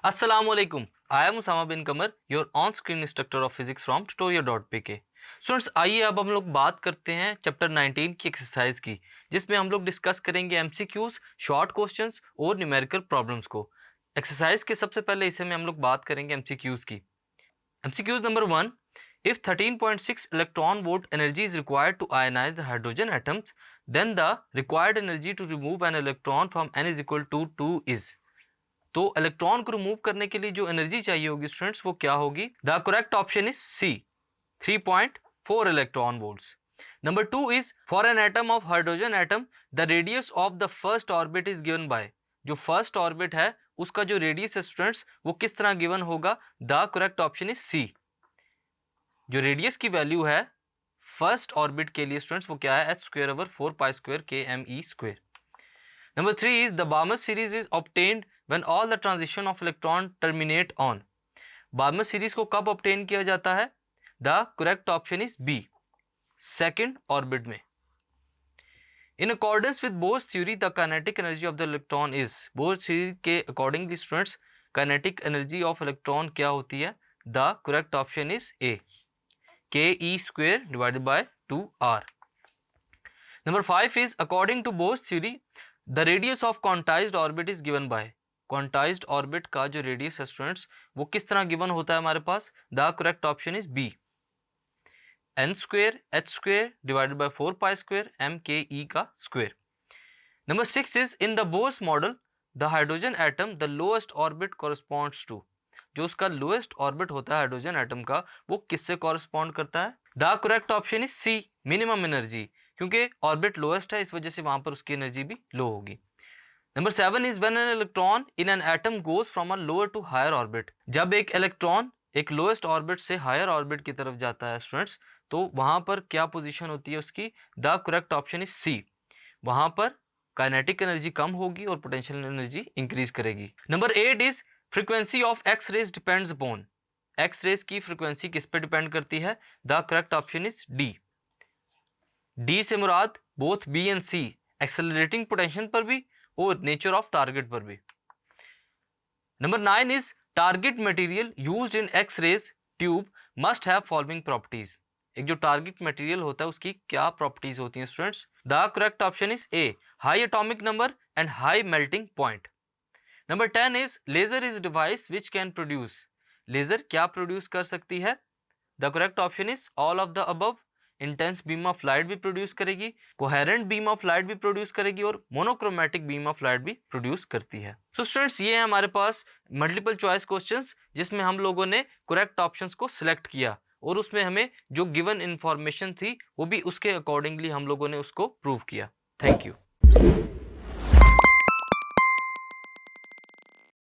Assalamualaikum. I am Usama bin Kamar, your on-screen instructor of physics from tutorial.pk. Students आइए अब हम लोग बात करते हैं चैप्टर 19 की एक्सरसाइज की, जिसमें हम लोग डिस्कस करेंगे एमसीक्यूज, शॉर्ट क्वेश्चंस और न्यूमेरिकल प्रॉब्लम्स को। एक्सरसाइज के सबसे पहले इसे में हम लोग बात करेंगे एमसीक्यूज की। MCQs number 1, if 13.6 electron volt energy is required to ionize the hydrogen atoms, then the required energy to remove an electron from n is equal to 2 is। तो इलेक्ट्रॉन को रिमूव करने के लिए जो एनर्जी चाहिए होगी students वो क्या होगी? The correct option is C, 3.4 electron volts. Number 2 is for an atom of hydrogen atom the radius of the first orbit is given by. जो फर्स्ट ऑर्बिट है उसका जो रेडियस है स्टूडेंट्स वो किस तरह गिवन होगा? The correct option is C. जो रेडियस की वैल्यू है फर्स्ट ऑर्बिट के लिए स्टूडेंट्स वो क्या है? h²/4π²kme²। Number 3 is the Balmer series is obtained when all the transition of electron terminate on। Balmer series को कब obtain किया जाता है? The correct option is B, second orbit में। In accordance with Bohr's theory, the kinetic energy of the electron is। Bohr's theory के accordingly students kinetic energy of electron क्या होती है? The correct option is A, ke²/2r। Number 5 is according to Bohr's theory the radius of quantized orbit is given bye. Quantized orbit का जो radius है students वो किस तरह गिवन होता है हमारे पास? The correct option is B, n²h²/4π² mke का square. Number 6 is in the Bohr's model the hydrogen atom the lowest orbit corresponds to. जो उसका लोएस्ट ऑर्बिट होता है हाइड्रोजन एटम का वो किससे कॉरस्पॉन्ड करता है? The correct option is C, minimum energy, क्योंकि ऑर्बिट लोएस्ट है इस वजह से वहां पर उसकी एनर्जी भी लो होगी। Number 7 is when an electron in an atom goes from a lower to higher orbit. जब एक इलेक्ट्रॉन एक लोएस्ट ऑर्बिट से हायर ऑर्बिट की तरफ जाता है स्टूडेंट्स तो वहां पर क्या पोजीशन होती है उसकी? The correct option is C, वहां पर काइनेटिक एनर्जी कम होगी और पोटेंशियल एनर्जी इंक्रीज करेगी। Number 8 is frequency of X rays depends upon. X rays की फ्रीक्वेंसी किस पे डिपेंड करती है? The correct option is D. D से मुराद both B and C, accelerating potential पर भी और नेचर ऑफ टारगेट पर भी। Number 9 is target material used in X rays tube must have following properties. एक जो टारगेट मटेरियल होता है उसकी क्या प्रॉपर्टीज होती हैं students? The correct option is A, high atomic number and high melting point. Number 10 is laser is device which can produce. Laser क्या produce कर सकती है? The correct option is all of the above. Intense beam of light भी produce करेगी, coherent beam of light भी produce करेगी और monochromatic beam of light भी प्रोड्यूस करती है। सो स्टूडेंट्स ये है हमारे पास मल्टीपल चॉइस क्वेश्चंस जिसमें हम लोगों ने करेक्ट ऑप्शंस को सिलेक्ट किया और उसमें हमें जो गिवन इंफॉर्मेशन थी वो भी उसके अकॉर्डिंगली हम लोगों ने उसको प्रूव किया। Thank you.